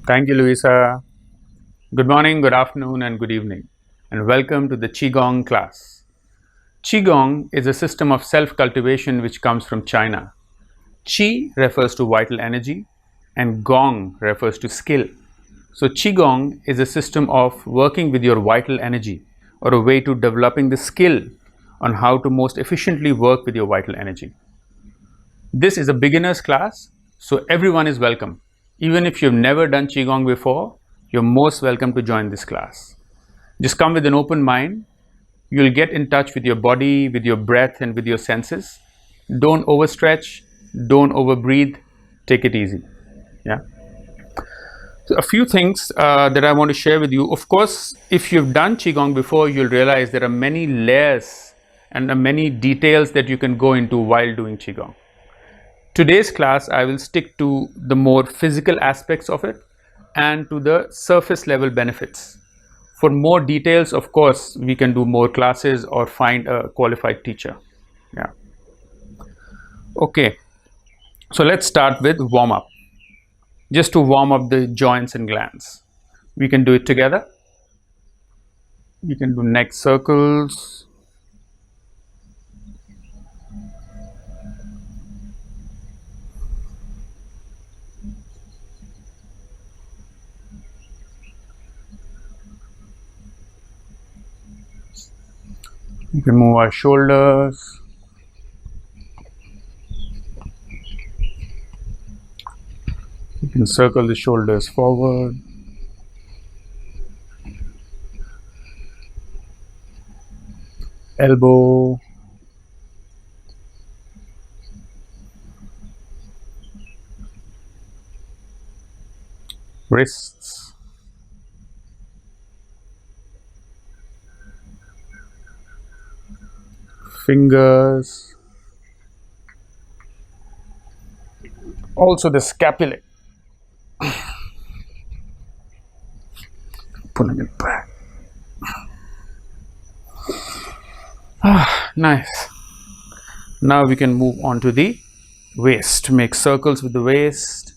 Thank you, Louisa. Good morning, good afternoon, and good evening, and welcome to the Qigong class. Qigong is a system of self cultivation which comes from China. Qi refers to vital energy, and Gong refers to skill. So, Qigong is a system of working with your vital energy or a way to developing the skill on how to most efficiently work with your vital energy. This is a beginner's class, so everyone is welcome. Even if you've never done Qigong before, you're most welcome to join this class. Just come with an open mind. You'll get in touch with your body, with your breath, and with your senses. Don't overstretch, don't overbreathe, take it easy. Yeah. So a few things that I want to share with you. Of course, if you've done Qigong before, you'll realize there are many layers and many details that you can go into while doing Qigong. Today's class, I will stick to the more physical aspects of it and to the surface level benefits. For more details, of course, we can do more classes or find a qualified teacher. Yeah. Okay. So let's start with warm up. Just to warm up the joints and glands. We can do it together. We can do neck circles. We can move our shoulders. You can circle the shoulders forward. Elbow. Wrists. Fingers. Also the scapula. Pulling it back. Nice. Now we can move on to the waist. Make circles with the waist.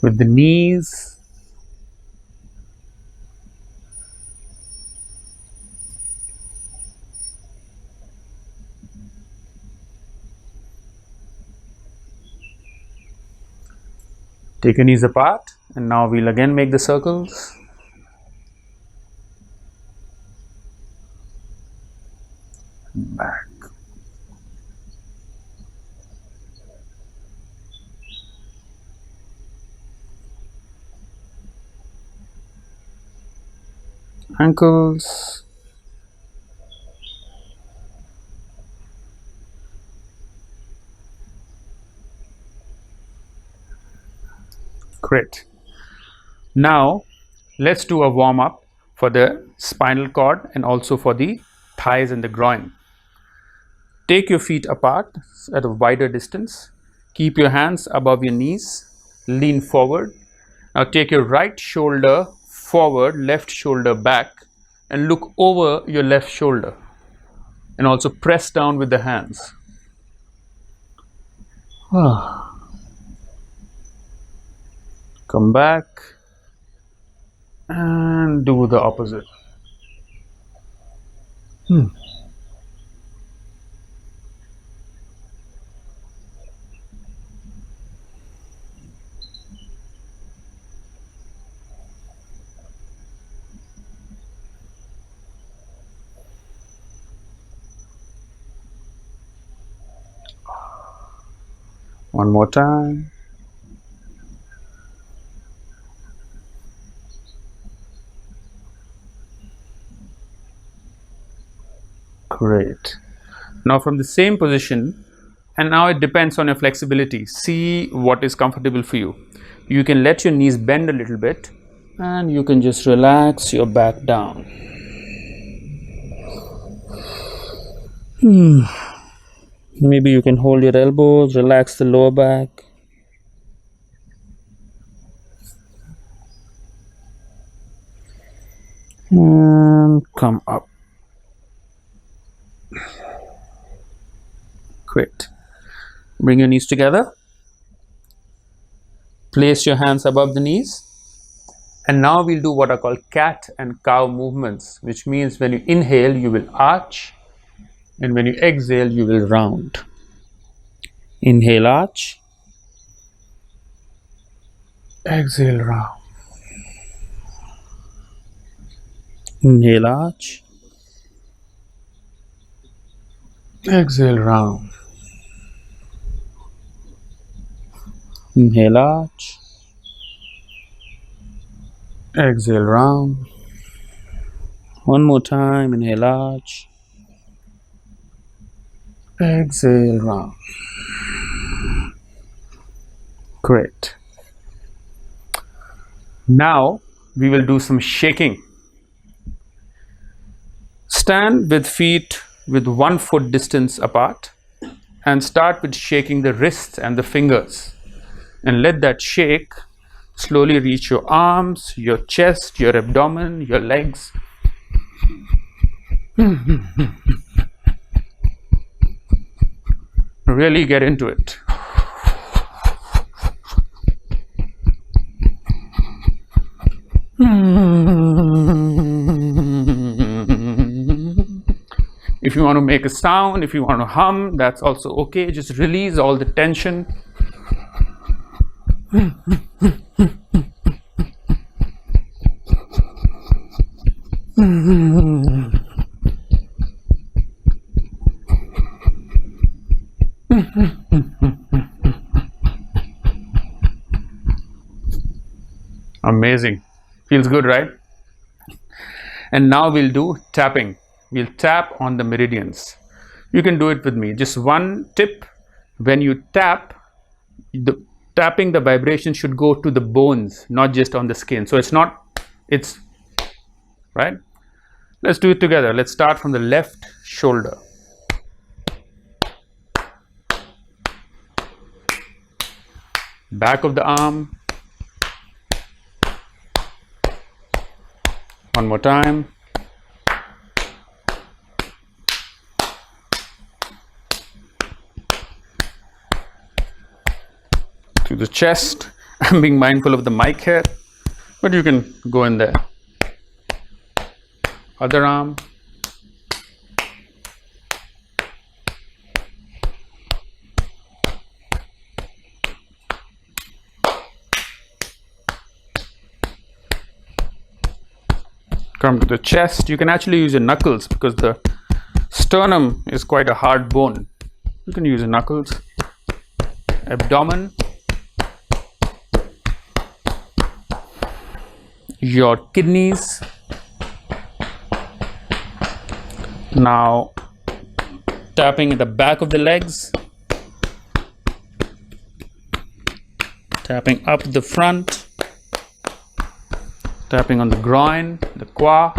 With the knees. Take your knees apart, and now we'll again make the circles. Back. Ankles. Great. Now let's do a warm up for the spinal cord and also for the thighs and the groin. Take your feet apart at a wider distance. Keep your hands above your knees. Lean forward. Now take your right shoulder forward, left shoulder back, and look over your left shoulder. And also press down with the hands. Come back and do the opposite. One more time. Great. Now from the same position, and now it depends on your flexibility. See what is comfortable for you. You can let your knees bend a little bit and you can just relax your back down. Maybe you can hold your elbows, relax the lower back. and come up. Great. Bring your knees together. Place your hands above the knees. And now we'll do what are called cat and cow movements, which means when you inhale, you will arch, and when you exhale, you will round. Inhale, arch. Exhale, round. Inhale, arch. Exhale, round. Inhale, arch. Exhale, round. One more time. Inhale, arch. Exhale, round. Great. Now we will do some shaking. Stand with feet with 1 foot distance apart and start with shaking the wrists and the fingers, and let that shake slowly reach your arms, your chest, your abdomen, your legs. Really get into it. If you want to make a sound, if you want to hum, that's also okay. Just release all the tension. Amazing. Feels good, right? And now we'll do tapping. We'll tap on the meridians. You can do it with me. Just one tip: when you tap, the tapping, the vibration should go to the bones, not just on the skin. So it's right. Let's do it together. Let's start from the left shoulder. Back of the arm. One more time. To the chest. I'm being mindful of the mic here, but you can go in there. Other arm. Come to the chest. You can actually use your knuckles because the sternum is quite a hard bone. You can use your knuckles. Abdomen. Your kidneys. Now tapping at the back of the legs, tapping up the front, tapping on the groin, the qua,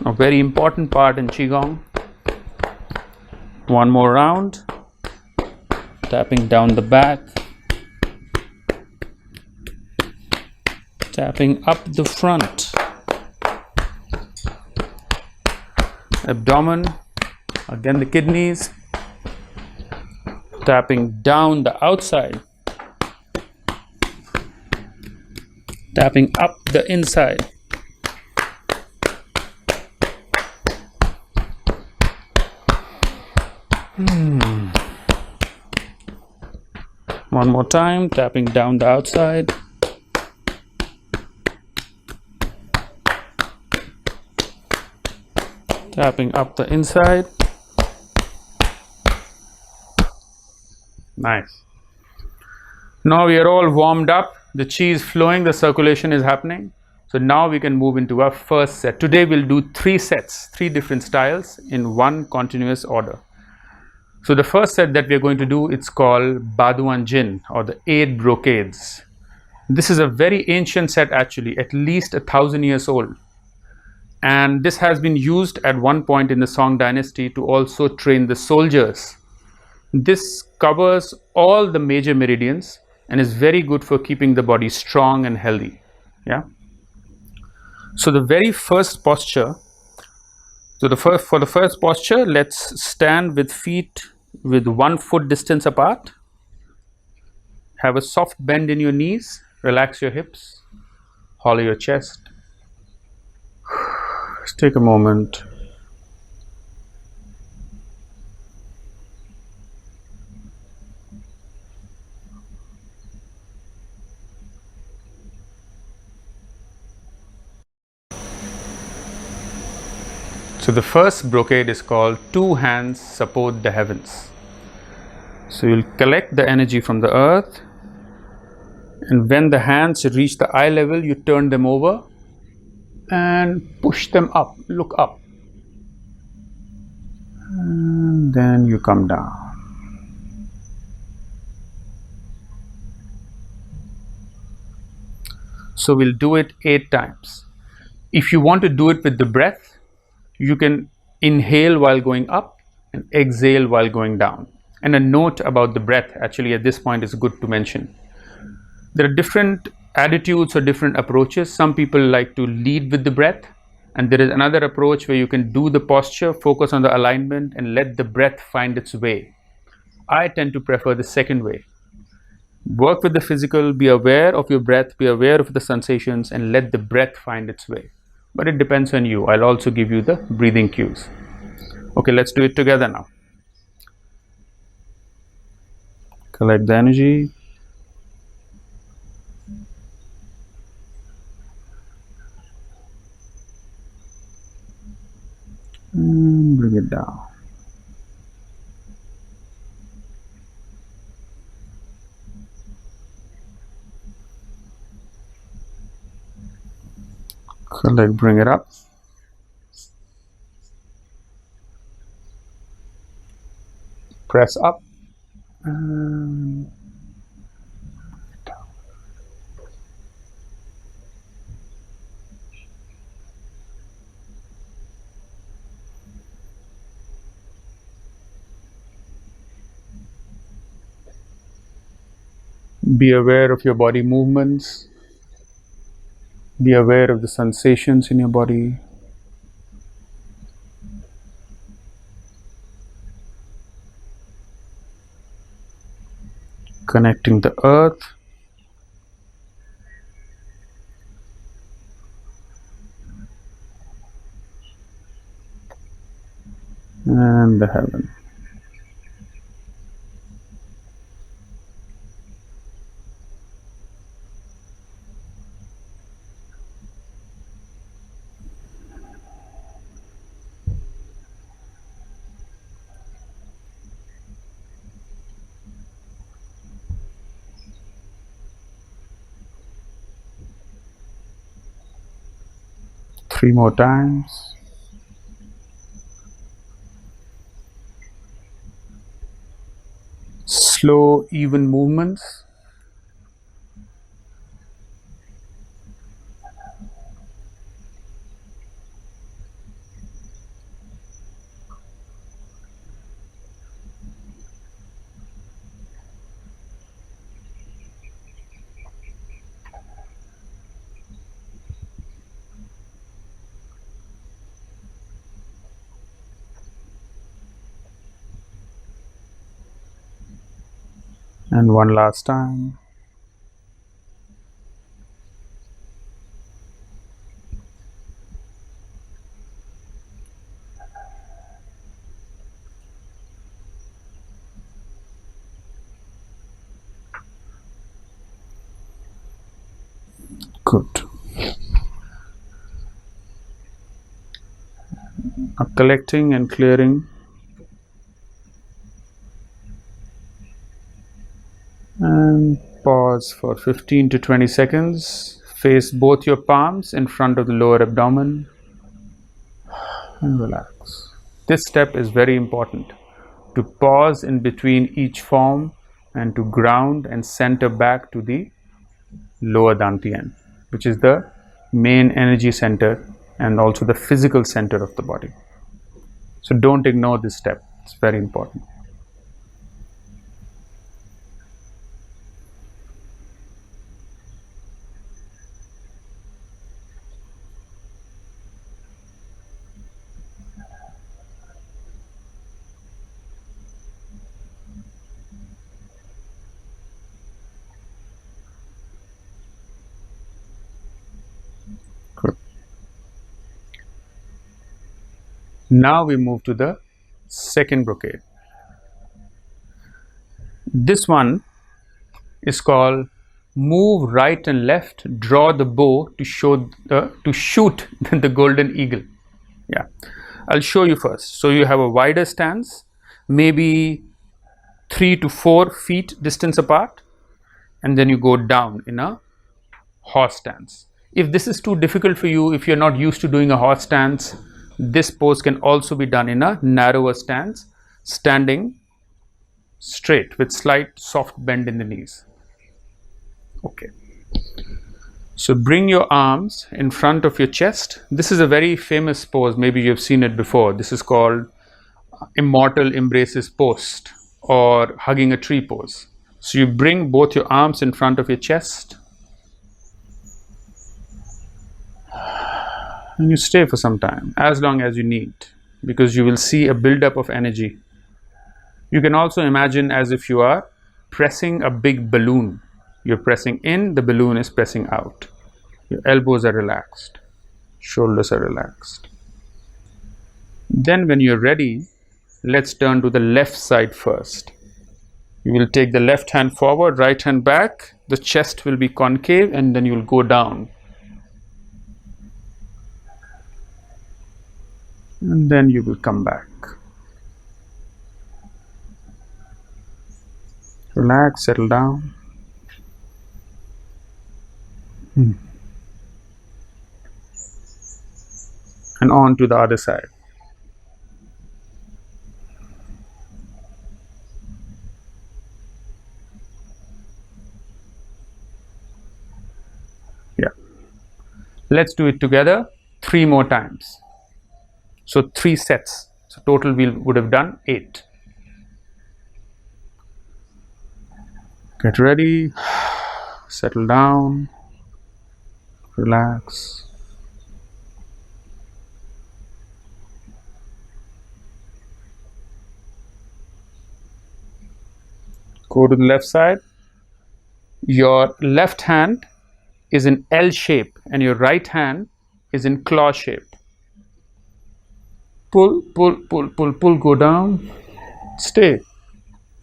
a very important part in Qigong. One more round, tapping down the back, tapping up the front, abdomen, again the kidneys, tapping down the outside, tapping up the inside. One more time, tapping down the outside. Tapping up the inside. Nice. Now we are all warmed up. The chi is flowing, the circulation is happening. So now we can move into our first set. Today we'll do 3 sets, 3 different styles in one continuous order. So the first set that we're going to do, it's called Baduan Jin, or the 8 brocades. This is a very ancient set actually, at least 1,000 years old. And this has been used at one point in the Song dynasty to also train the soldiers. This covers all the major meridians and is very good for keeping the body strong and healthy. Yeah. So the very first posture, for the first posture, let's stand with feet with 1 foot distance apart. Have a soft bend in your knees, relax your hips, hollow your chest. Just take a moment. So the first brocade is called Two Hands Support the Heavens. So you'll collect the energy from the earth, and when the hands reach the eye level, you turn them over and push them up, look up. And then you come down. So we'll do it 8 times. If you want to do it with the breath, you can inhale while going up and exhale while going down. And a note about the breath, actually, at this point is good to mention. There are different attitudes or different approaches. Some people like to lead with the breath, and there is another approach where you can do the posture, focus on the alignment, and let the breath find its way. I tend to prefer the second way. Work with the physical, be aware of your breath, be aware of the sensations, and let the breath find its way. But it depends on you. I'll also give you the breathing cues. Okay, let's do it together now. Collect the energy. And bring it down. Collect, bring it up. Press up. And down. Be aware of your body movements. Be aware of the sensations in your body. Connecting the earth. And the heaven. Three more times. Slow, even movements. And one last time. Good. Now collecting and clearing. And pause for 15 to 20 seconds. Face both your palms in front of the lower abdomen and relax. This step is very important, to pause in between each form and to ground and center back to the lower Dantian, which is the main energy center and also the physical center of the body. So don't ignore this step, it's very important. Now we move to the second brocade. This one is called move right and left, draw the bow to shoot the golden eagle. Yeah, I'll show you first. So you have a wider stance, maybe 3 to 4 feet distance apart, and then you go down in a horse stance. If this is too difficult for you, if you're not used to doing a horse stance, this pose can also be done in a narrower stance, standing straight with slight soft bend in the knees. Okay. So bring your arms in front of your chest. This is a very famous pose. Maybe you've seen it before. This is called immortal embraces pose or hugging a tree pose. So you bring both your arms in front of your chest and you stay for some time, as long as you need, because you will see a buildup of energy. You can also imagine as if you are pressing a big balloon. You're pressing in, the balloon is pressing out. Your elbows are relaxed, shoulders are relaxed. Then when you're ready, let's turn to the left side first. You will take the left hand forward, right hand back, the chest will be concave, and then you will go down. And then you will come back. Relax, settle down. And on to the other side. Yeah. Let's do it together 3 more times. So 3 sets. So total we would have done 8. Get ready. Settle down. Relax. Go to the left side. Your left hand is in L shape and your right hand is in claw shape. Pull, pull, pull, pull, pull, go down. Stay.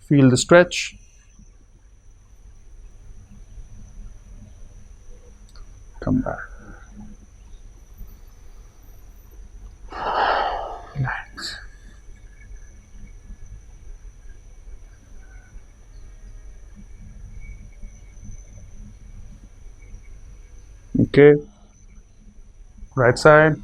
Feel the stretch. Come back. Relax. Okay. Right side.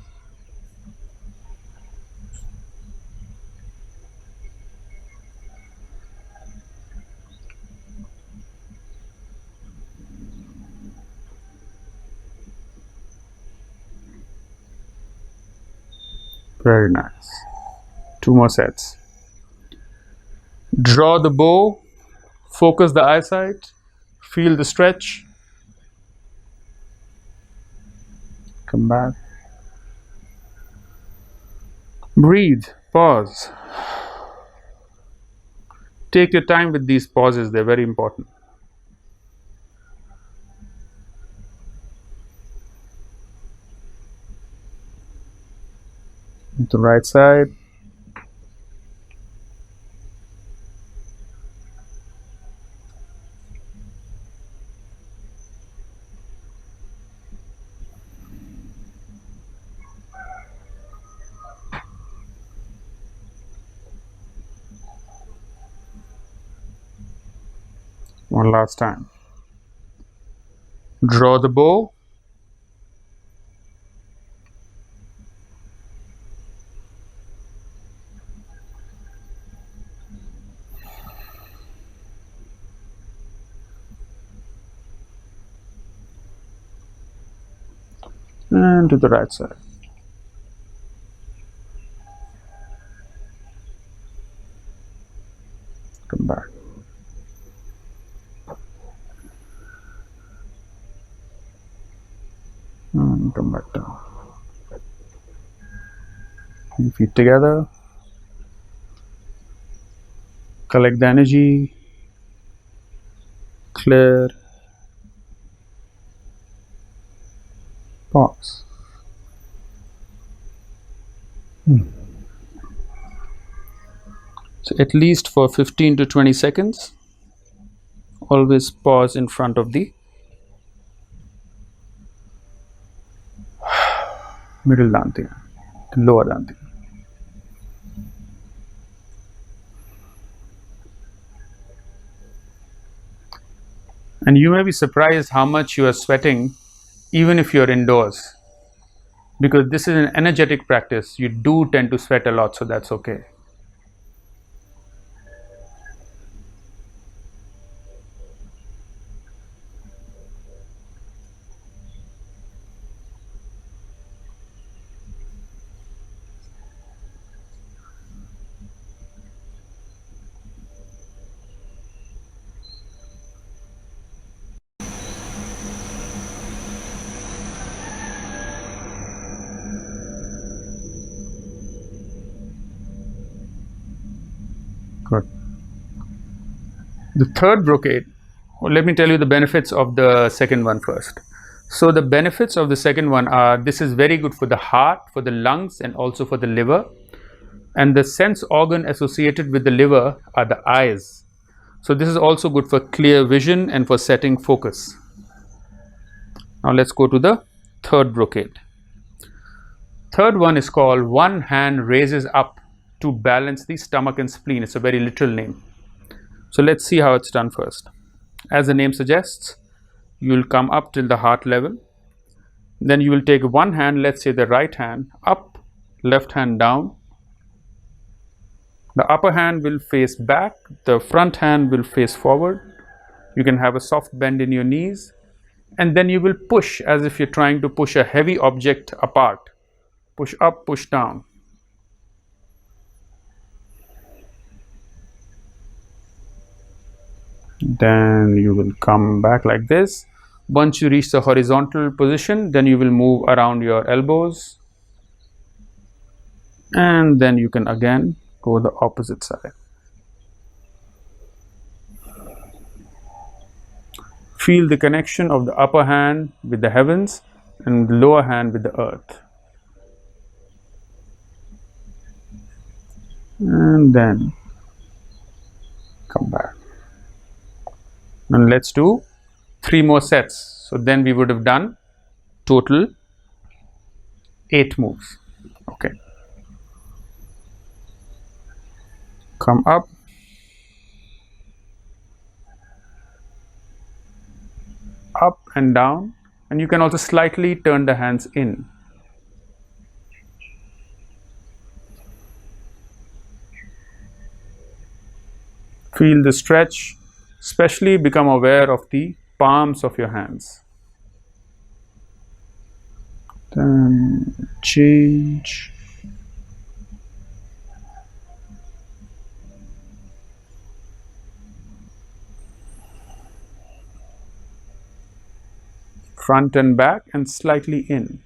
Very nice. 2 more sets. Draw the bow, focus the eyesight, feel the stretch. Come back. Breathe, pause. Take your time with these pauses, they're very important. To the right side. One last time. Draw the bow. And to the right side. Come back. And come back down. Feet together. Collect the energy. Clear. Pause. So at least for 15 to 20 seconds, always pause in front of the middle dantian, the lower dantian. And you may be surprised how much you are sweating even if you're indoors, because this is an energetic practice. You do tend to sweat a lot, so that's okay. Good. The third brocade, well, let me tell you the benefits of the second one first. So, the benefits of the second one are this is very good for the heart, for the lungs, and also for the liver. And the sense organ associated with the liver are the eyes. So, this is also good for clear vision and for setting focus. Now, let's go to the third brocade. Third one is called one hand raises up to balance the stomach and spleen. It's a very literal name. So let's see how it's done first. As the name suggests, you will come up till the heart level. Then you will take one hand, let's say the right hand, up, left hand down. The upper hand will face back, the front hand will face forward. You can have a soft bend in your knees. And then you will push as if you're trying to push a heavy object apart. Push up, push down. Then you will come back like this. Once you reach the horizontal position, then you will move around your elbows, and then you can again go the opposite side. Feel the connection of the upper hand with the heavens and the lower hand with the earth. And then come back. And let's do 3 more sets. So then we would have done total 8 moves. Okay. Come up. Up and down. And you can also slightly turn the hands in. Feel the stretch, especially become aware of the palms of your hands. Then change. Front and back and slightly in.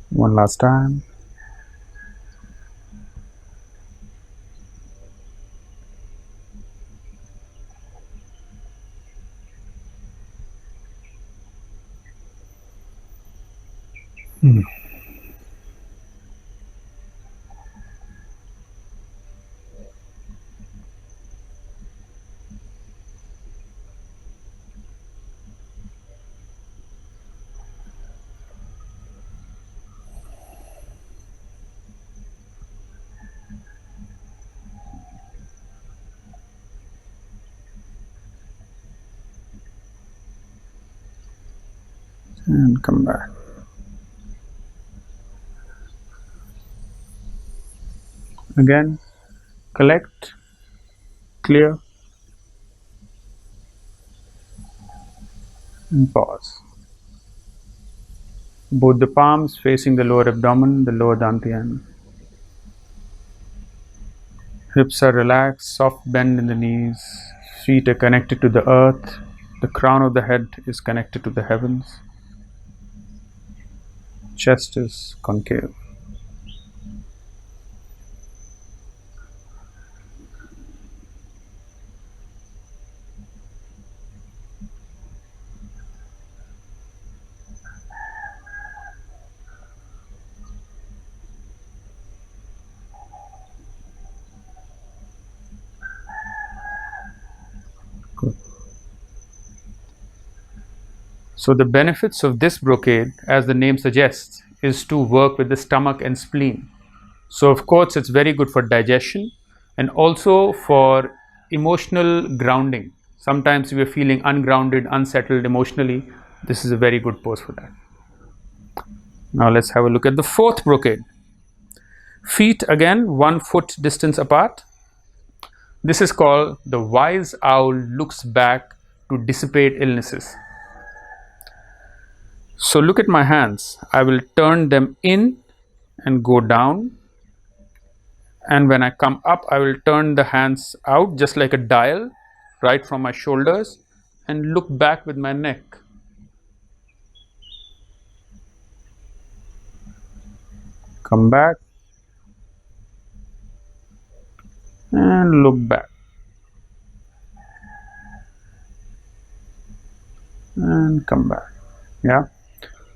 One last time. and come back. Again, collect, clear, and pause. Both the palms facing the lower abdomen, the lower dantian. Hips are relaxed, soft bend in the knees. Feet are connected to the earth. The crown of the head is connected to the heavens. Chest is concave. Good. So the benefits of this brocade, as the name suggests, is to work with the stomach and spleen. So of course it's very good for digestion and also for emotional grounding. Sometimes we are feeling ungrounded, unsettled emotionally. This is a very good pose for that. Now let's have a look at the fourth brocade. Feet again 1 foot distance apart. This is called the wise owl looks back to dissipate illnesses. So look at my hands. I will turn them in and go down. And when I come up, I will turn the hands out just like a dial, right from my shoulders, and look back with my neck. Come back and look back. And come back. Yeah,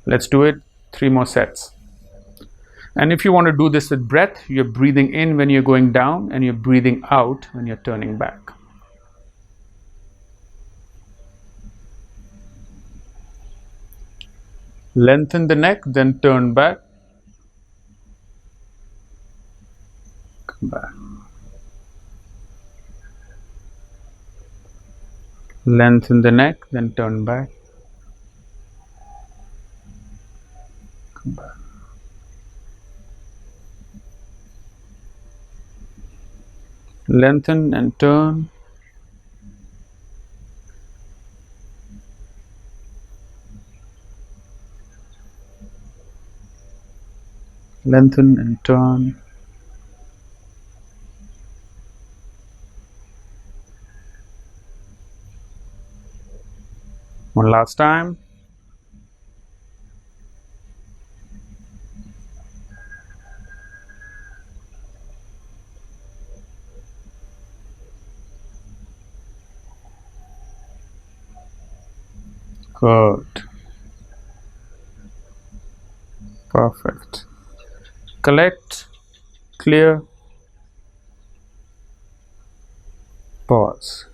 let's do it 3 more sets. And if you want to do this with breath, you're breathing in when you're going down and you're breathing out when you're turning back. Lengthen the neck, then turn back. Come back. Lengthen the neck, then turn back. Come back. Lengthen and turn. Lengthen and turn. One last time. Good. Perfect. Collect, clear, pause.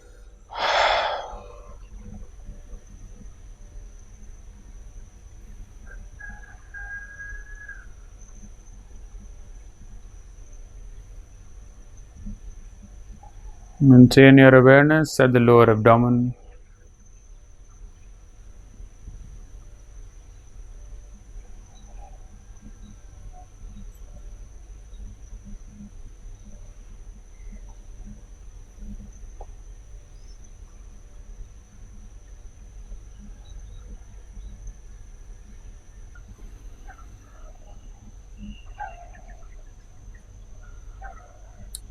Maintain your awareness at the lower abdomen.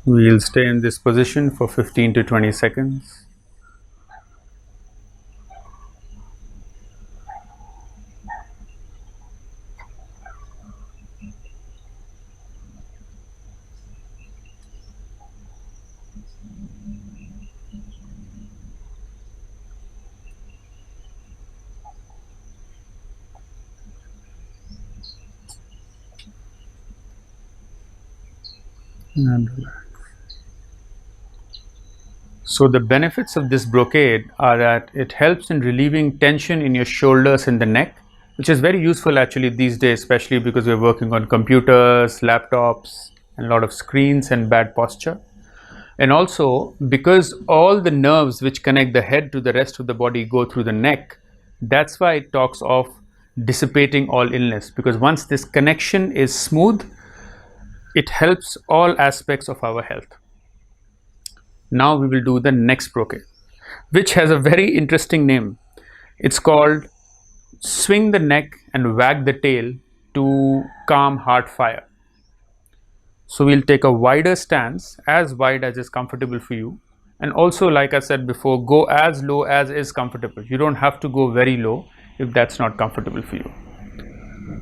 We'll stay in this position for 15 to 20 seconds. And relax. So the benefits of this brocade are that it helps in relieving tension in your shoulders and the neck, which is very useful actually these days, especially because we're working on computers, laptops, and a lot of screens and bad posture. And also because all the nerves which connect the head to the rest of the body go through the neck, that's why it talks of dissipating all illness, because once this connection is smooth, it helps all aspects of our health. Now we will do the next brocade, which has a very interesting name. It's called swing the neck and wag the tail to calm heart fire. So we'll take a wider stance, as wide as is comfortable for you, and also, like I said before, go as low as is comfortable. You don't have to go very low if that's not comfortable for you.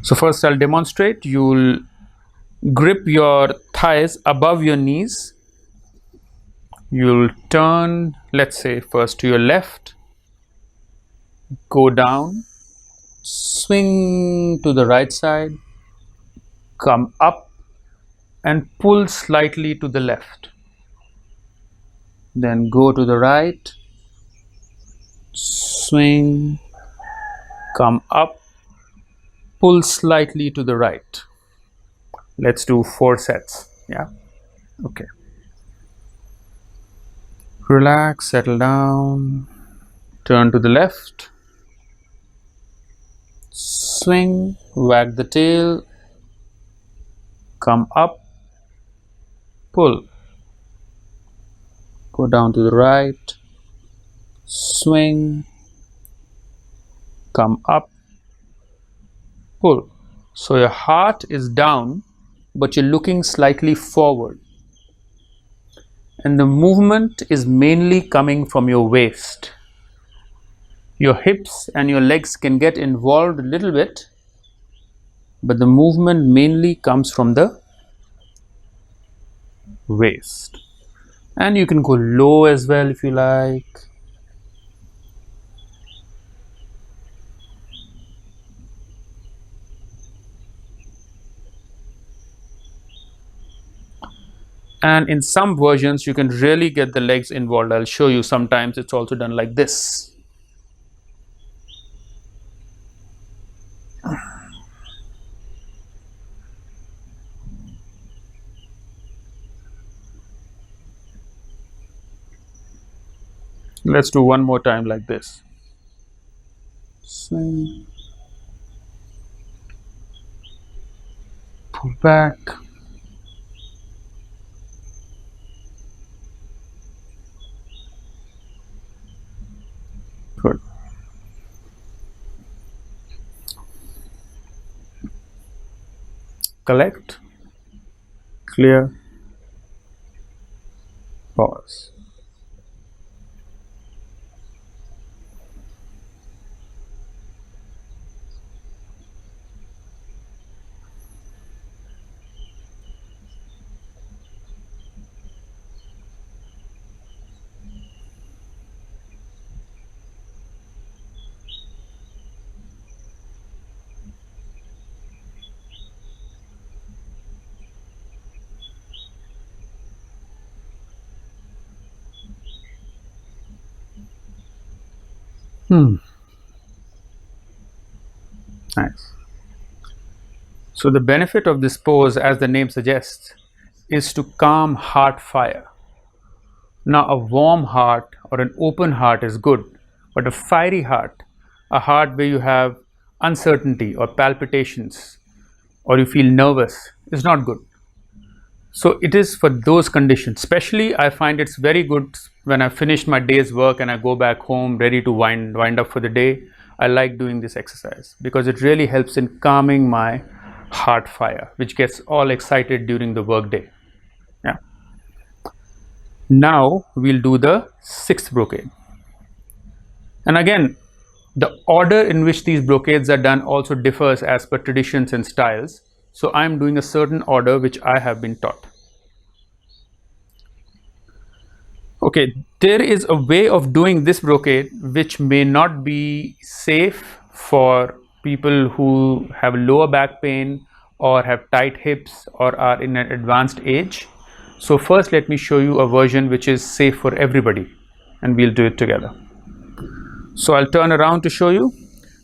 So first I'll demonstrate. You'll grip your thighs above your knees. You'll turn, let's say, first to your left, go down, swing to the right side, come up and pull slightly to the left. Then go to the right, swing, come up, pull slightly to the right. Let's do 4 sets. Yeah. Okay. Relax, settle down, turn to the left, swing, wag the tail, come up, pull, go down to the right, swing, come up, pull. So your heart is down, but you're looking slightly forward, and the movement is mainly coming from your waist. Your hips and your legs can get involved a little bit, but the movement mainly comes from the waist. And you can go low as well if you like. And in some versions you can really get the legs involved. I'll show you. Sometimes it's also done like this. Let's do one more time like this. Swing, pull back, good. Collect, clear, pause. Nice. So the benefit of this pose, as the name suggests, is to calm heart fire. Now a warm heart or an open heart is good, but a fiery heart, a heart where you have uncertainty or palpitations or you feel nervous, is not good. So it is for those conditions. Especially I find it's very good when I've finished my day's work and I go back home ready to wind up for the day. I like doing this exercise because it really helps in calming my heart fire, which gets all excited during the work day. Yeah. Now we'll do the 6th brocade. And again, the order in which these brocades are done also differs as per traditions and styles. So I'm doing a certain order which I have been taught. Okay, there is a way of doing this brocade which may not be safe for people who have lower back pain or have tight hips or are in an advanced age. So first let me show you a version which is safe for everybody, and we'll do it together. So I'll turn around to show you.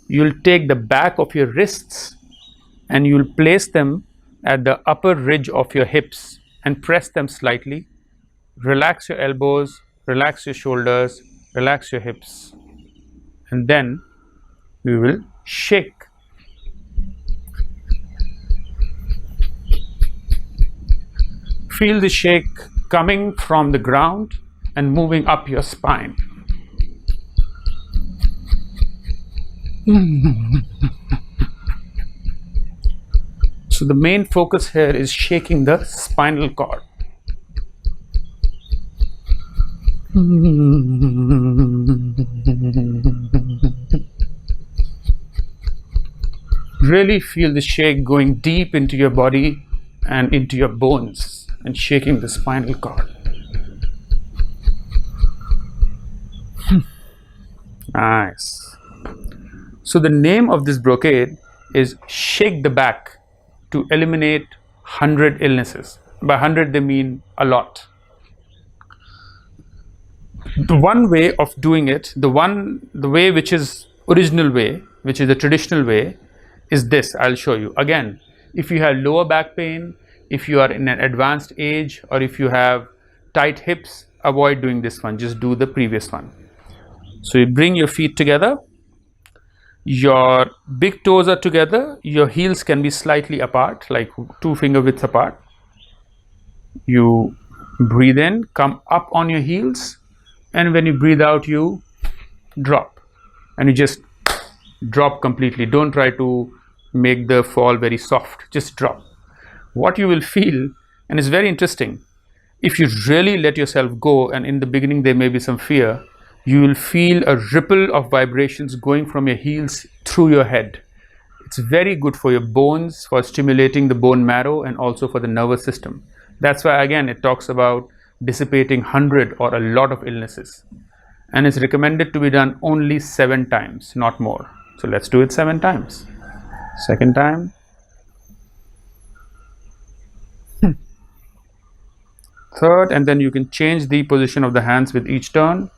You'll take the back of your wrists and you'll place them at the upper ridge of your hips and press them slightly. Relax your elbows, relax your shoulders, relax your hips, and then we will shake feel the shake coming from the ground and moving up your spine. So the main focus here is shaking the spinal cord. Really feel the shake going deep into your body and into your bones and shaking the spinal cord. Nice. So the name of this brocade is Shake the Back to eliminate 100 illnesses. By 100 they mean a lot. The one way of doing it, the way which is original way, which is the traditional way, is this. I'll show you. Again, if you have lower back pain, if you are in an advanced age, or if you have tight hips, avoid doing this one. Just do the previous one. So you bring your feet together, your big toes are together, your heels can be slightly apart, like 2 finger widths apart. You breathe in, come up on your heels, and when you breathe out, you drop, and you just drop completely. Don't try to make the fall very soft, just drop. What you will feel, and it's very interesting, if you really let yourself go, and in the beginning there may be some fear, you will feel a ripple of vibrations going from your heels through your head. It's very good for your bones, for stimulating the bone marrow, and also for the nervous system. That's why again it talks about dissipating 100 or a lot of illnesses, and it's recommended to be done only 7 times, not more. So let's do it 7 times. Second time, third, and then you can change the position of the hands with each turn.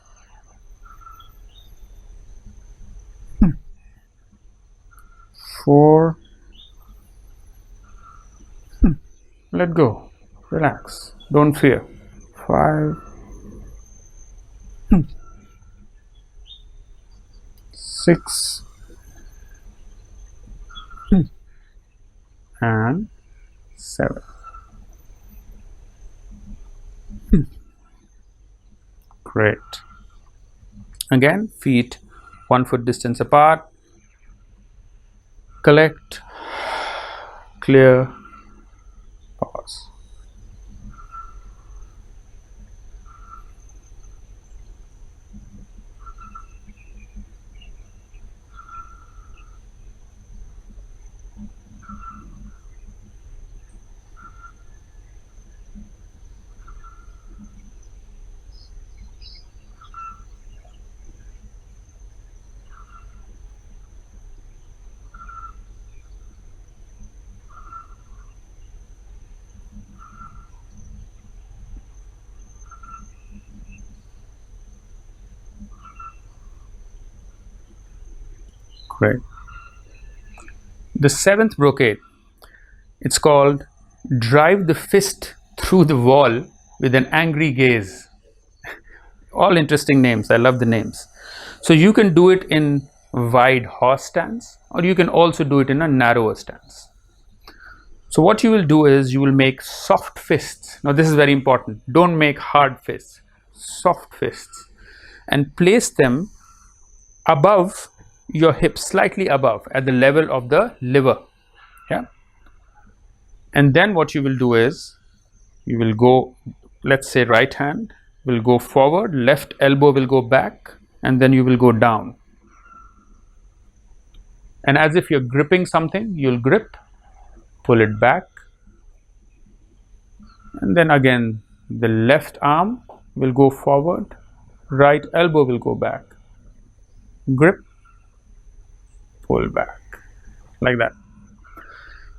Four. Let go. Relax. Don't fear. 5. 6. And 7. Great. Again, feet 1 foot distance apart. Collect, clear, pause. Great. The 7th brocade, it's called Drive the Fist Through the Wall with an Angry Gaze. All interesting names. I love the names. So you can do it in wide horse stance, or you can also do it in a narrower stance. So what you will do is you will make soft fists. Now this is very important. Don't make hard fists. Soft fists, and place them above your hips, slightly above, at the level of the liver. Yeah. And then what you will do is you will go, let's say right hand will go forward, left elbow will go back, and then you will go down. And as if you're gripping something, you'll grip, pull it back, and then again the left arm will go forward, right elbow will go back, grip, pull back, like that.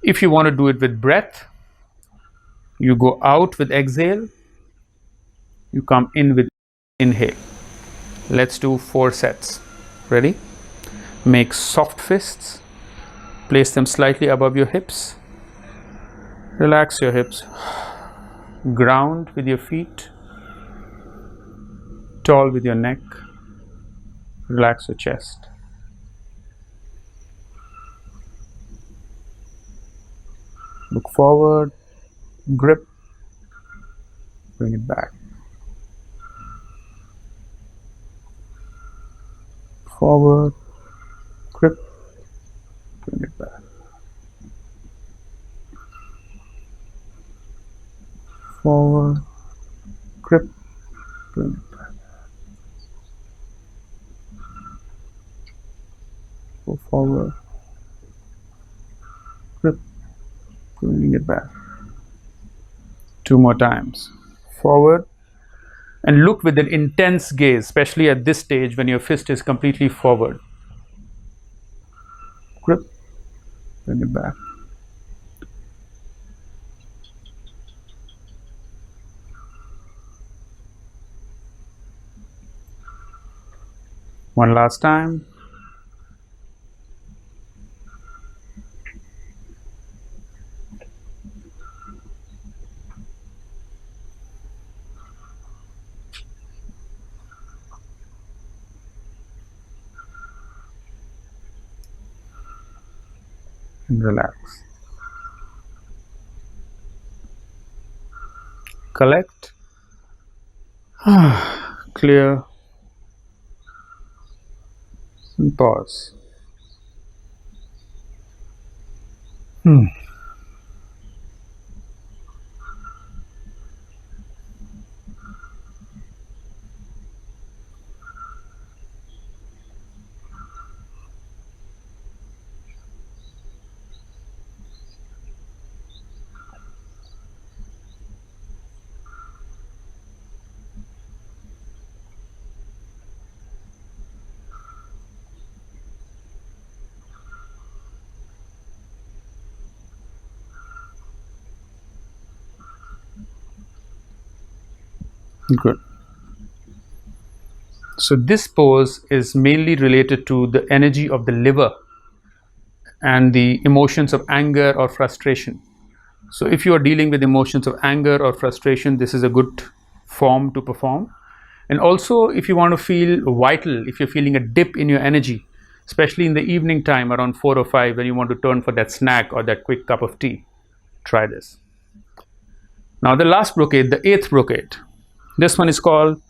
If you want to do it with breath, you go out with exhale, you come in with inhale. Let's do 4 sets. Ready? Make soft fists, place them slightly above your hips, relax your hips, ground with your feet, tall with your neck, relax your chest. Look forward, grip, bring it back. Forward, grip, bring it back. Forward, grip, bring it back. Go forward, grip, bring it back. 2 more times. Forward, and look with an intense gaze, especially at this stage when your fist is completely forward. Grip, bring it back. One last time. And relax. Collect, clear, and pause. Good. So this pose is mainly related to the energy of the liver and the emotions of anger or frustration. So if you are dealing with emotions of anger or frustration, this is a good form to perform. And also, if you want to feel vital, if you're feeling a dip in your energy, especially in the evening time around 4 or 5 when you want to turn for that snack or that quick cup of tea, try this. Now the last brocade, the 8th brocade. This one is called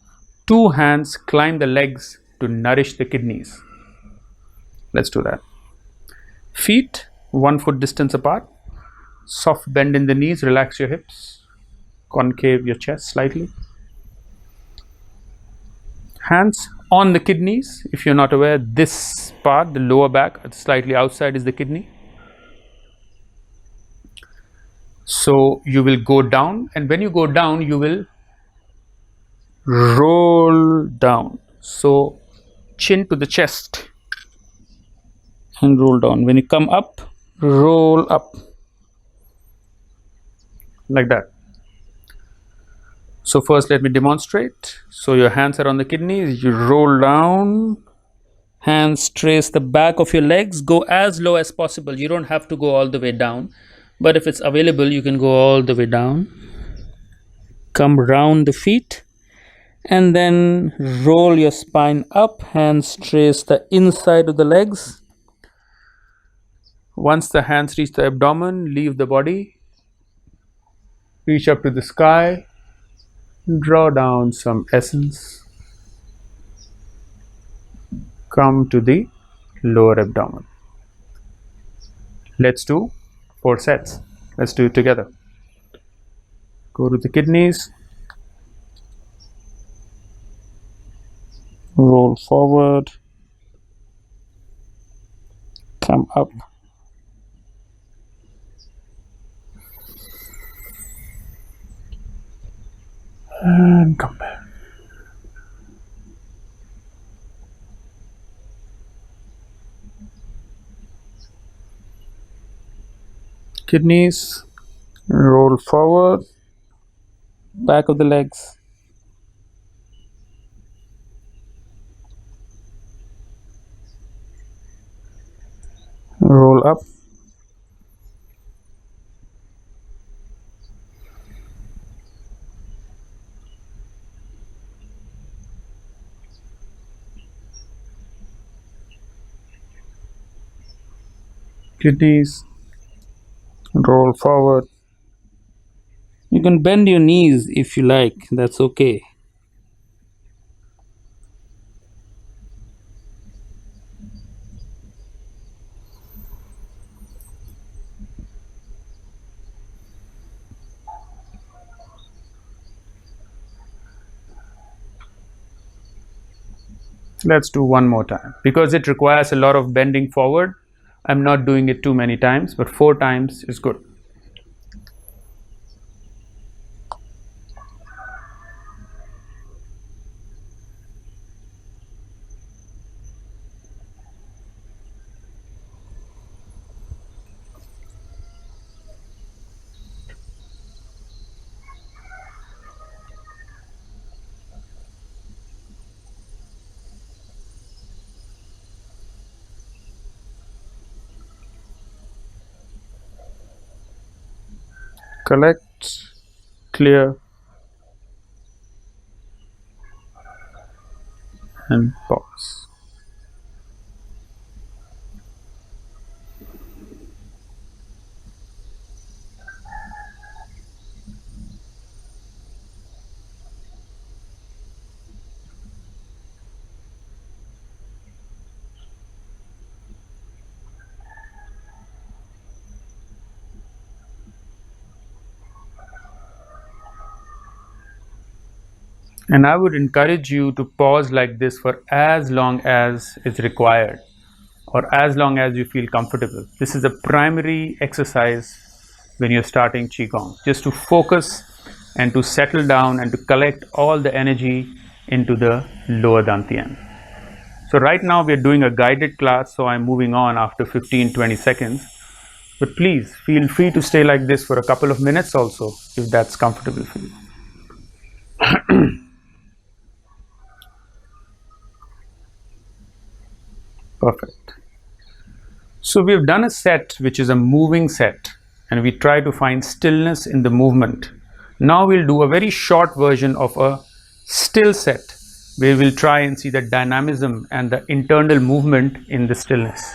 two hands climb the legs to nourish the kidneys. Let's do that. Feet 1 foot distance apart. Soft bend in the knees, relax your hips, concave your chest slightly. Hands on the kidneys. If you're not aware, this part, the lower back, slightly outside is the kidney. So you will go down, and when you go down, you will roll down. So chin to the chest and roll down. When you come up, roll up like that. So first let me demonstrate. So your hands are on the kidneys, you roll down, hands trace the back of your legs, go as low as possible. You don't have to go all the way down, but if it's available you can go all the way down. Come round the feet and then roll your spine up, hands trace the inside of the legs. Once the hands reach the abdomen, leave the body, reach up to the sky, draw down some essence, come to the lower abdomen. Let's do 4 sets. Let's do it together. Go to the kidneys, roll forward, come up, and come back. Kidneys, roll forward, back of the legs, roll up, kidneys, roll forward, You can bend your knees if you like, that's okay. Let's do one more time. Because it requires a lot of bending forward, I'm not doing it too many times, but 4 times is good. Collect, clear, and pause. And I would encourage you to pause like this for as long as is required or as long as you feel comfortable. This is a primary exercise when you're starting Qigong, just to focus and to settle down and to collect all the energy into the lower Dantian. So right now we are doing a guided class, so I'm moving on after 15-20 seconds. But please feel free to stay like this for a couple of minutes also, if that's comfortable for you. Perfect. So we've done a set which is a moving set, and we try to find stillness in the movement. Now we'll do a very short version of a still set where we'll try and see the dynamism and the internal movement in the stillness.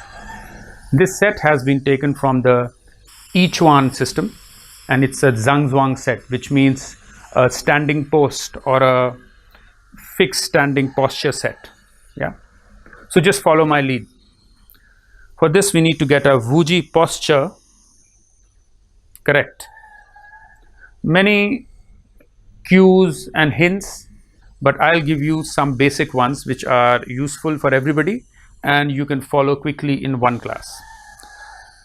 This set has been taken from the Yi Quan system, and it's a Zhangzhuang set, which means a standing post or a fixed standing posture set. Yeah. So just follow my lead. For this, we need to get a Wuji posture correct. Many cues and hints, but I'll give you some basic ones which are useful for everybody and you can follow quickly in one class.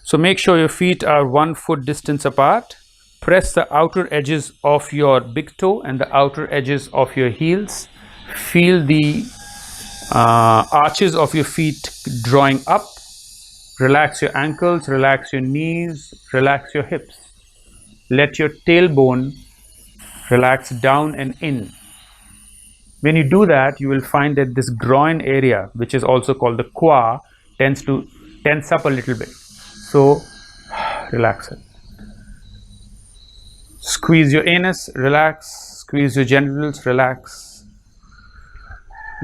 So make sure your feet are 1 foot distance apart. Press the outer edges of your big toe and the outer edges of your heels. Feel the arches of your feet drawing up. Relax your ankles, relax your knees, relax your hips. Let your tailbone relax down and in. When you do that, you will find that this groin area, which is also called the qua, tends to tense up a little bit. So relax it. Squeeze your anus, relax. Squeeze your genitals, relax.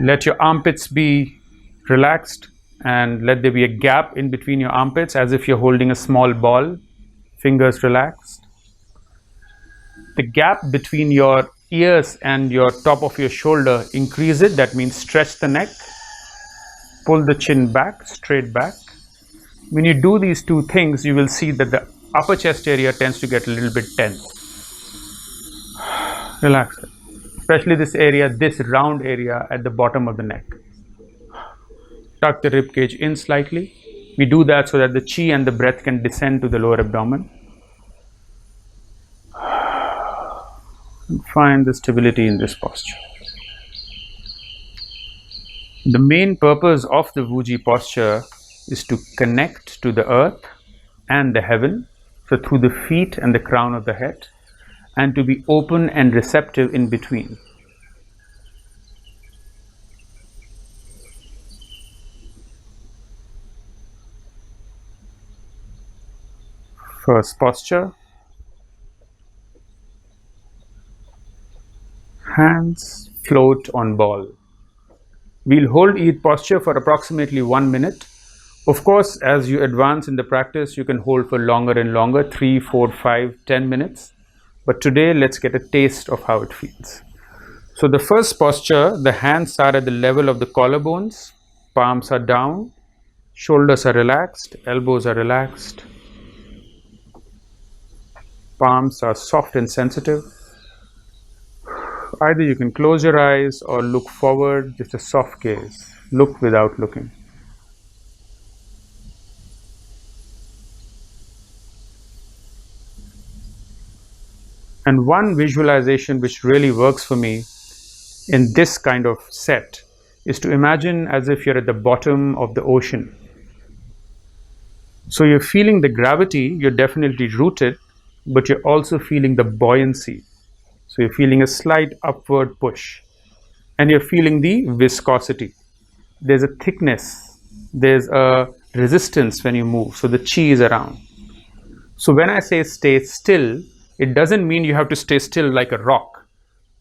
Let your armpits be relaxed and let there be a gap in between your armpits as if you're holding a small ball. Fingers relaxed. The gap between your ears and your top of your shoulder, increase it. That means stretch the neck. Pull the chin back, straight back. When you do these two things, you will see that the upper chest area tends to get a little bit tense. Relax it. Especially this area, this round area at the bottom of the neck. Tuck the rib cage in slightly. We do that so that the chi and the breath can descend to the lower abdomen. And find the stability in this posture. The main purpose of the Wuji posture is to connect to the earth and the heaven, so through the feet and the crown of the head, and to be open and receptive in between. First posture. Hands float on ball. We'll hold each posture for approximately 1 minute. Of course, as you advance in the practice, you can hold for longer and longer, 3, 4, 5, 10 minutes. but today let's get a taste of how it feels. So the first posture, the hands are at the level of the collarbones, palms are down, shoulders are relaxed, elbows are relaxed, palms are soft and sensitive. Either you can close your eyes or look forward, just a soft gaze. Look without looking. And one visualization which really works for me in this kind of set is to imagine as if you're at the bottom of the ocean. So you're feeling the gravity, you're definitely rooted, but you're also feeling the buoyancy. So you're feeling a slight upward push, and you're feeling the viscosity. There's a thickness, there's a resistance when you move, so the chi is around. So when I say stay still, it doesn't mean you have to stay still like a rock.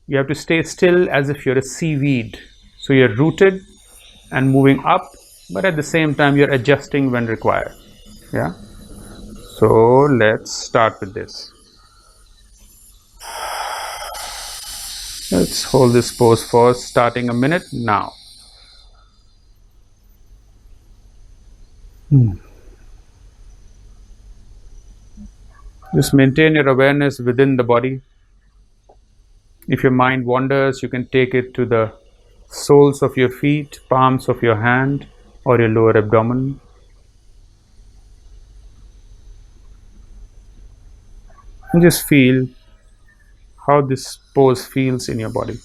You have to stay still as if you're a seaweed. So you're rooted and moving up, but at the same time you're adjusting when required. Yeah. So let's start with this. Let's hold this pose for starting a minute now. Just maintain your awareness within the body. If your mind wanders, you can take it to the soles of your feet, palms of your hand, or your lower abdomen. And just feel how this pose feels in your body.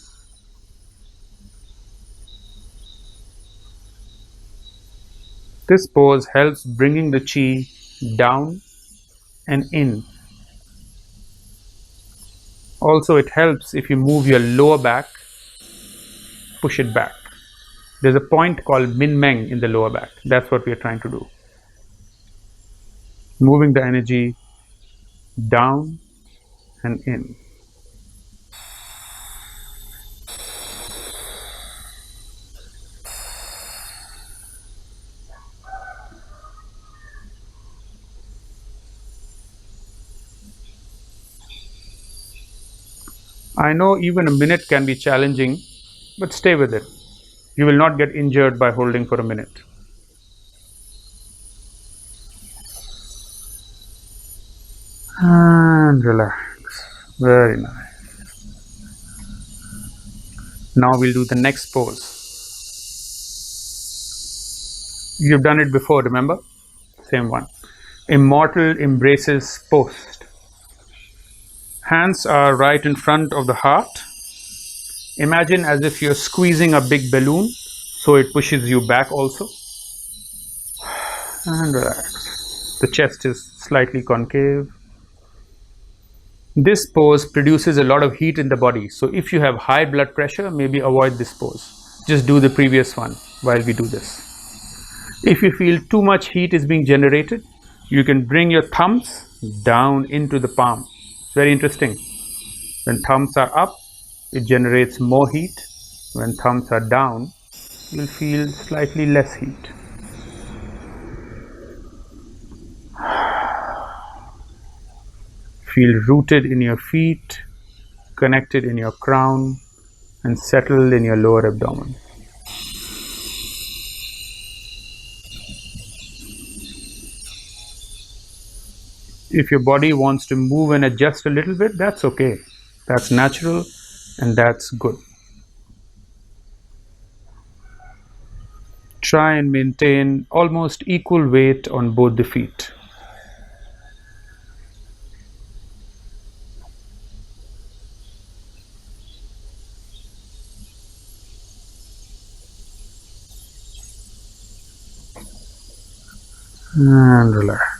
This pose helps bringing the chi down and in. Also, it helps if you move your lower back, push it back. There's a point called Min Meng in the lower back. That's what we are trying to do. Moving the energy down and in. I know even a minute can be challenging, but stay with it. You will not get injured by holding for a minute. And relax. Very nice. Now we'll do the next pose. You've done it before, remember? Same one. Immortal embraces post. Hands are right in front of the heart. Imagine as if you're squeezing a big balloon, so it pushes you back also. And relax. The chest is slightly concave. This pose produces a lot of heat in the body, so if you have high blood pressure, maybe avoid this pose. Just do the previous one while we do this. If you feel too much heat is being generated, you can bring your thumbs down into the palm. It's very interesting. When thumbs are up, it generates more heat. When thumbs are down, you'll feel slightly less heat. Feel rooted in your feet, connected in your crown, and settled in your lower abdomen. If your body wants to move and adjust a little bit, that's okay. That's natural and that's good. Try and maintain almost equal weight on both the feet. And relax.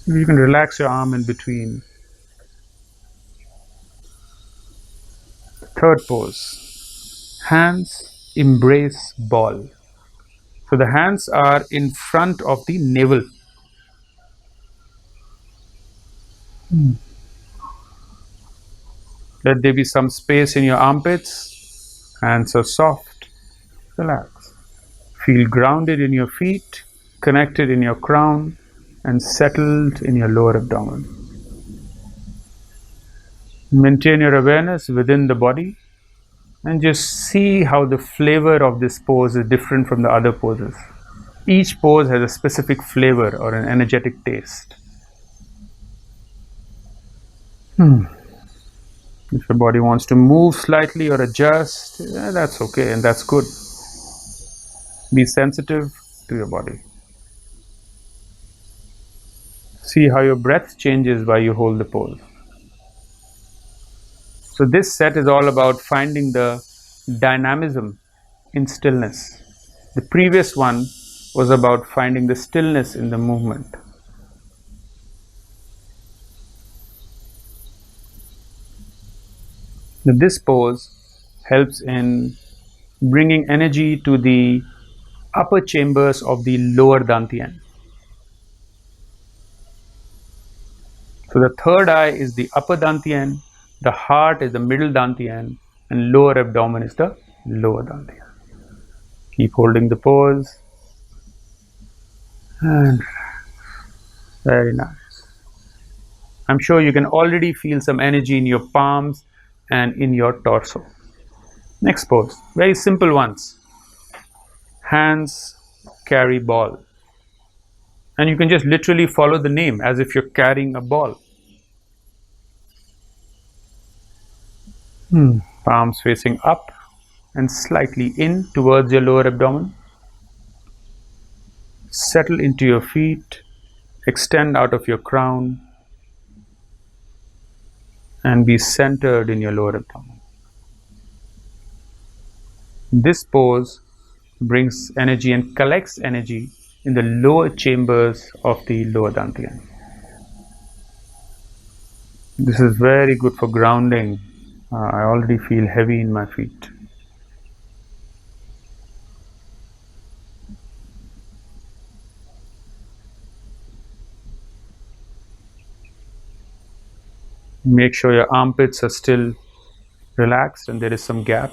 You can relax your arm in between. Third pose. Hands embrace ball. So the hands are in front of the navel. Let there be some space in your armpits. Hands are soft. Relax. Feel grounded in your feet, connected in your crown, and settled in your lower abdomen. Maintain your awareness within the body and just see how the flavor of this pose is different from the other poses. Each pose has a specific flavor or an energetic taste. If your body wants to move slightly or adjust, that's okay and that's good. Be sensitive to your body. See how your breath changes while you hold the pose. So this set is all about finding the dynamism in stillness. The previous one was about finding the stillness in the movement. This pose helps in bringing energy to the upper chambers of the lower dantian. So the third eye is the upper dantian, the heart is the middle dantian, and lower abdomen is the lower dantian. Keep holding the pose. And very nice. I'm sure you can already feel some energy in your palms and in your torso. Next pose, very simple ones. Hands carry ball. And you can just literally follow the name as if you're carrying a ball. Palms facing up and slightly in towards your lower abdomen. Settle into your feet, extend out of your crown, and be centered in your lower abdomen. This pose brings energy and collects energy in the lower chambers of the lower dantian. This is very good for grounding. I already feel heavy in my feet. Make sure your armpits are still relaxed and there is some gap.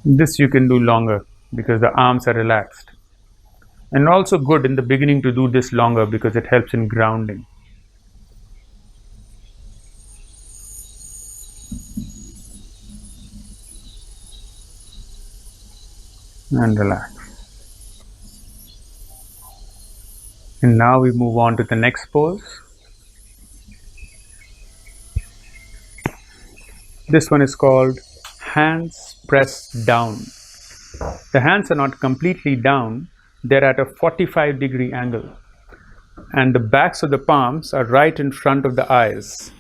This you can do longer because the arms are relaxed. And also good in the beginning to do this longer because it helps in grounding. And relax. And now we move on to the next pose. This one is called hands pressed down. The hands are not completely down, they're at a 45-degree angle. And the backs of the palms are right in front of the eyes.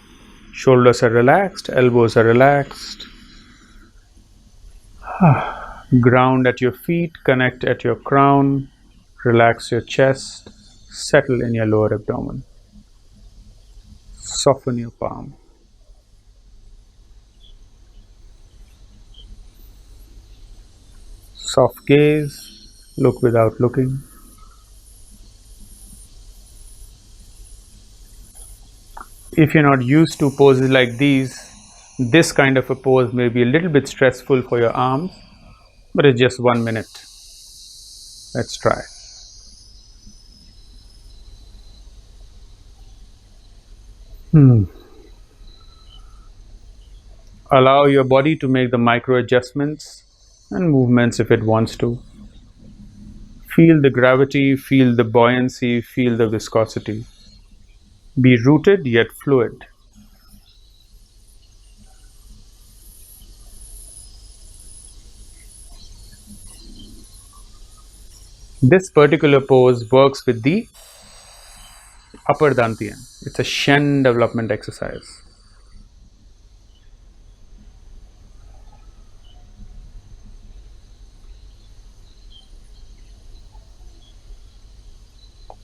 Shoulders are relaxed, elbows are relaxed. Ground at your feet, connect at your crown, relax your chest, settle in your lower abdomen. Soften your palm. Soft gaze, look without looking. If you're not used to poses like these, this kind of a pose may be a little bit stressful for your arms, but it's just 1 minute. Let's try. Allow your body to make the micro adjustments and movements if it wants to. Feel the gravity, feel the buoyancy, feel the viscosity. Be rooted yet fluid. This particular pose works with the upper dantian. It's a Shen development exercise.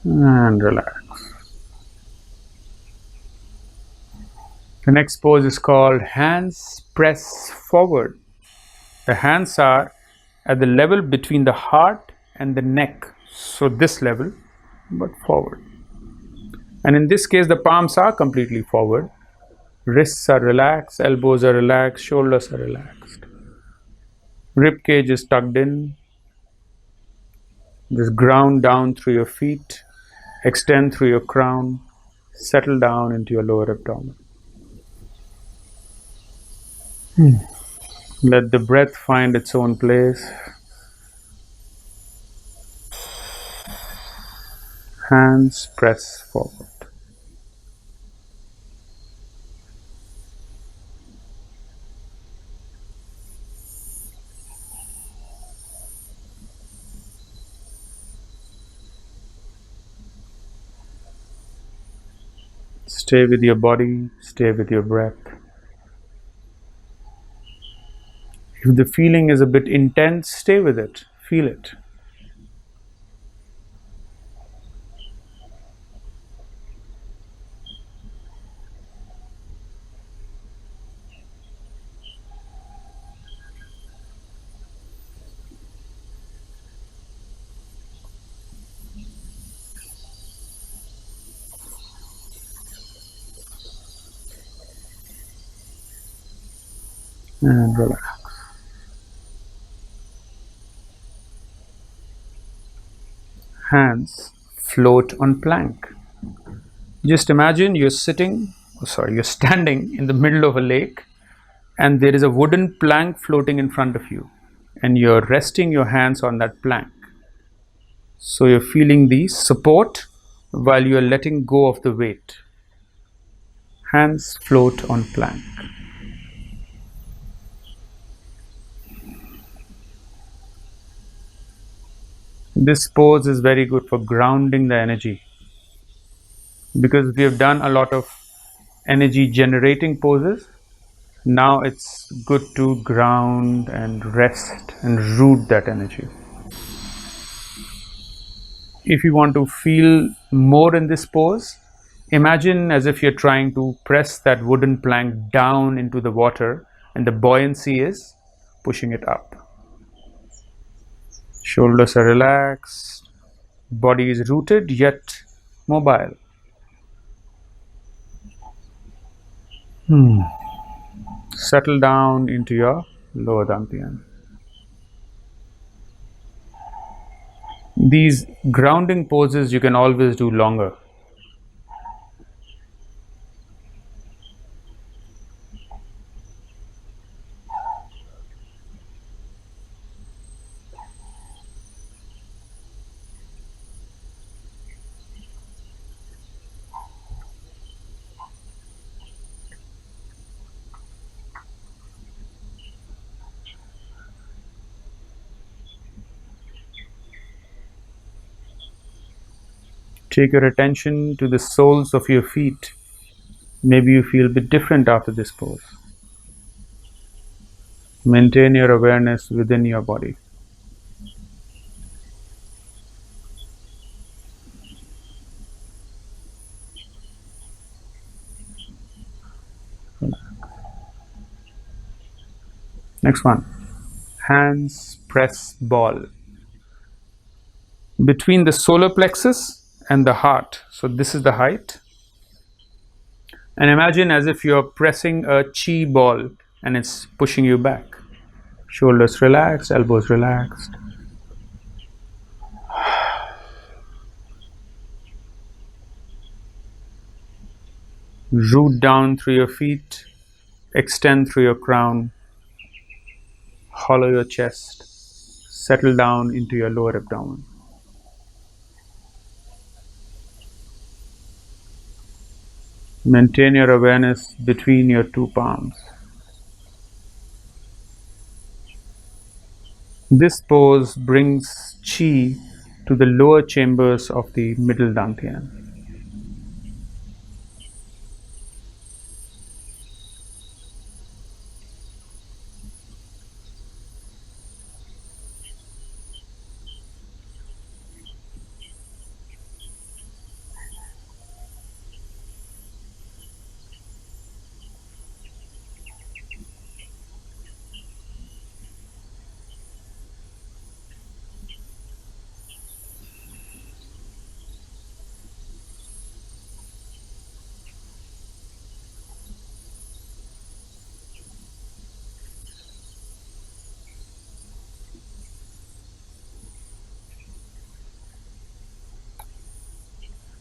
And relax. The next pose is called hands press forward. The hands are at the level between the heart and the neck. So this level, but forward. And in this case, the palms are completely forward. Wrists are relaxed, elbows are relaxed, shoulders are relaxed. Rib cage is tucked in. Just ground down through your feet, extend through your crown, settle down into your lower abdomen. Let the breath find its own place. Hands press forward. Stay with your body, stay with your breath. If the feeling is a bit intense, stay with it, feel it. And relax. Hands float on plank. Just imagine you're standing in the middle of a lake and there is a wooden plank floating in front of you and you're resting your hands on that plank. So you're feeling the support while you're letting go of the weight. Hands float on plank. This pose is very good for grounding the energy because we have done a lot of energy generating poses. Now it's good to ground and rest and root that energy. If you want to feel more in this pose, imagine as if you're trying to press that wooden plank down into the water and the buoyancy is pushing it up. Shoulders are relaxed, body is rooted yet mobile. Settle down into your lower dantian. These grounding poses you can always do longer. Take your attention to the soles of your feet. Maybe you feel a bit different after this pose. Maintain your awareness within your body. Next one. Hands press ball between the solar plexus and the heart. So this is the height. And imagine as if you're pressing a chi ball and it's pushing you back. Shoulders relaxed, elbows relaxed. Root down through your feet, extend through your crown, hollow your chest, settle down into your lower abdomen. Maintain your awareness between your two palms. This pose brings chi to the lower chambers of the middle dantian.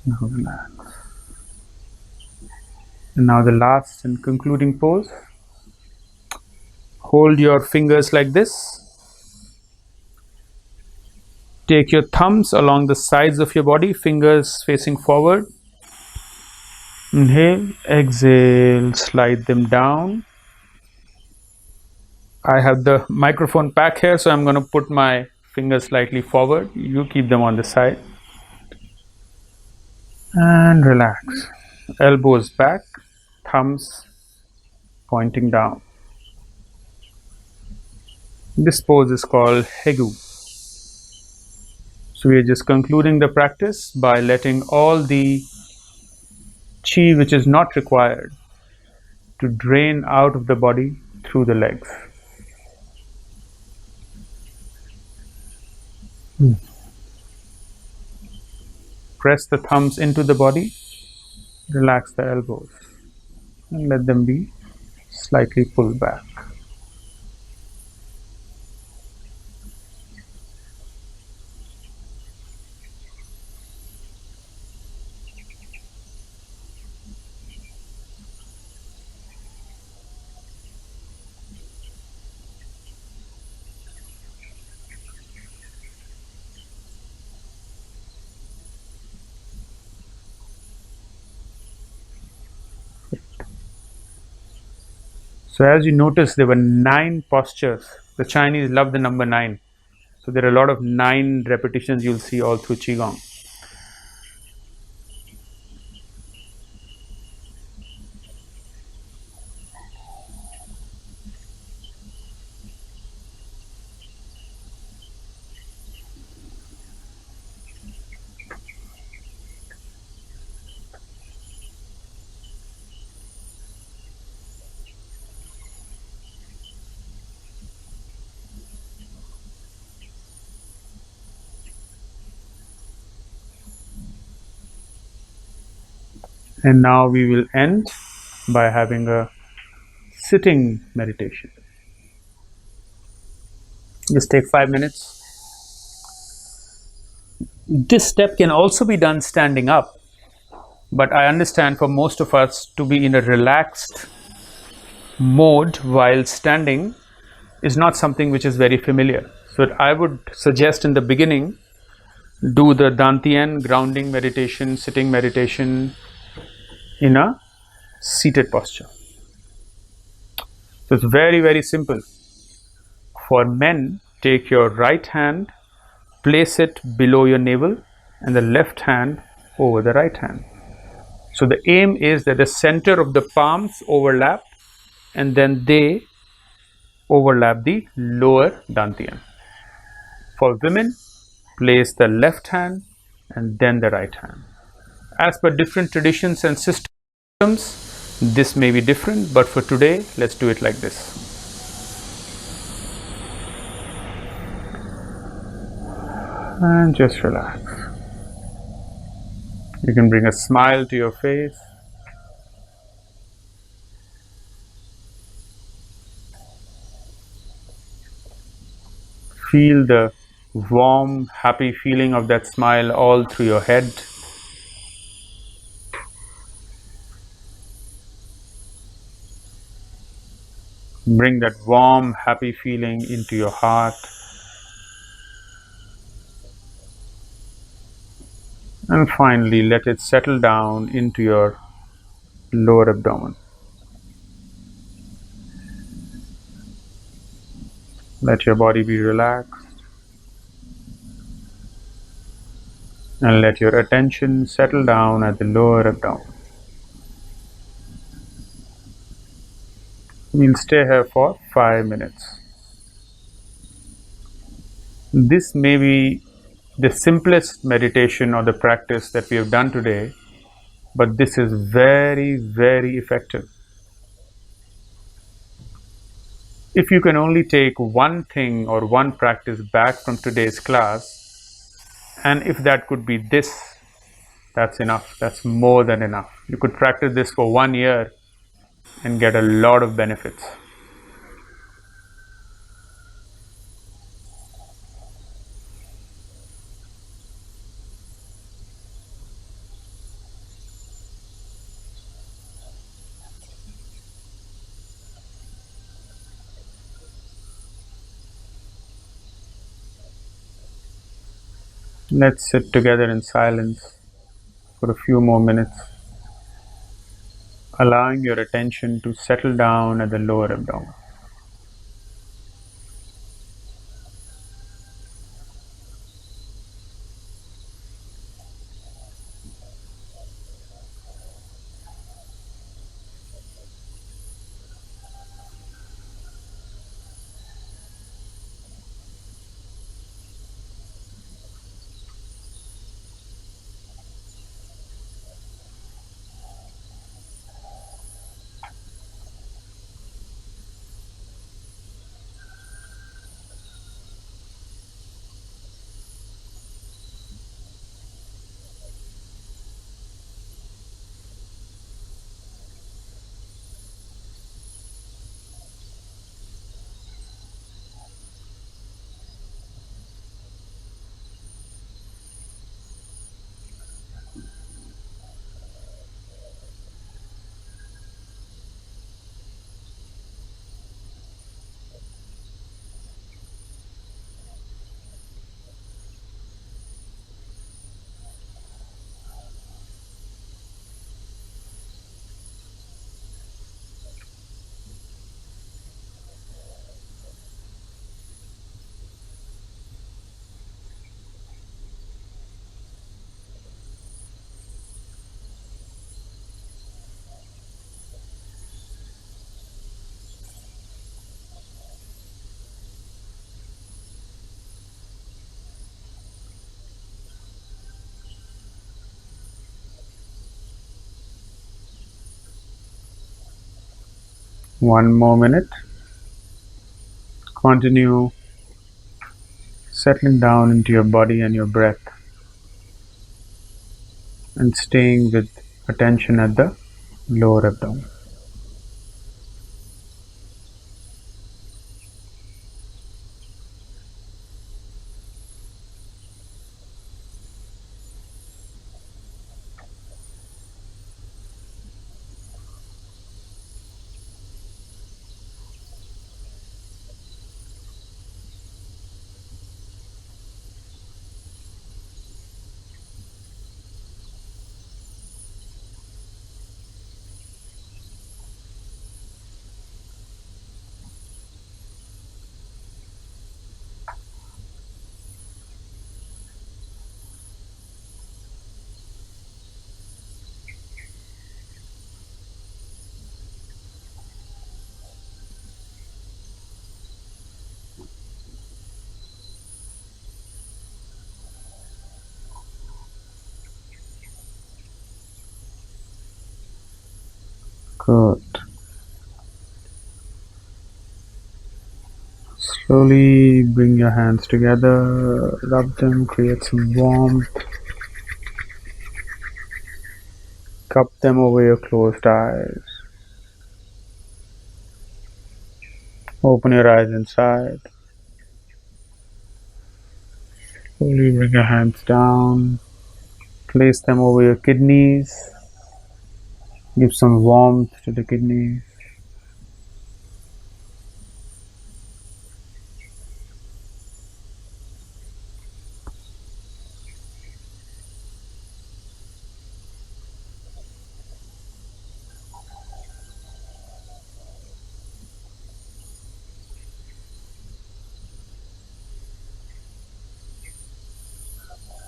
Now relax. And now the last and concluding pose. Hold your fingers like this. Take your thumbs along the sides of your body, fingers facing forward. Inhale, exhale, slide them down. I have the microphone pack here, so I'm going to put my fingers slightly forward. You keep them on the side. And relax. Elbows back, thumbs pointing down. This pose is called Hegu. So we are just concluding the practice by letting all the chi which is not required to drain out of the body through the legs. Press the thumbs into the body, relax the elbows, and let them be slightly pulled back. So as you notice, there were 9 postures. The Chinese love the number 9. So there are a lot of 9 repetitions you'll see all through Qigong. And now we will end by having a sitting meditation. Just take 5 minutes. This step can also be done standing up, but I understand for most of us to be in a relaxed mode while standing is not something which is very familiar. So I would suggest in the beginning, do the Dantian grounding meditation, sitting meditation in a seated posture. So it's very, very simple. For men, take your right hand, place it below your navel, and the left hand over the right hand. So the aim is that the center of the palms overlap and then they overlap the lower Dantian. For women, place the left hand and then the right hand. As per different traditions and systems, this may be different, but for today, let's do it like this. And just relax. You can bring a smile to your face. Feel the warm, happy feeling of that smile all through your head. Bring that warm, happy feeling into your heart. And finally, let it settle down into your lower abdomen. Let your body be relaxed. And let your attention settle down at the lower abdomen. We'll stay here for 5 minutes. This may be the simplest meditation or the practice that we have done today, but this is very, very effective. If you can only take one thing or one practice back from today's class, and if that could be this, that's enough. That's more than enough. You could practice this for 1 year and get a lot of benefits. Let's sit together in silence for a few more minutes, allowing your attention to settle down at the lower abdomen. One more minute. Continue settling down into your body and your breath and staying with attention at the lower abdomen. Good. Slowly bring your hands together, rub them, create some warmth. Cup them over your closed eyes. Open your eyes inside. Slowly bring your hands down. Place them over your kidneys. Give some warmth to the kidneys.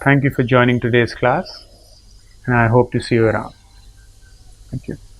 Thank you for joining today's class, and I hope to see you around. Thank you.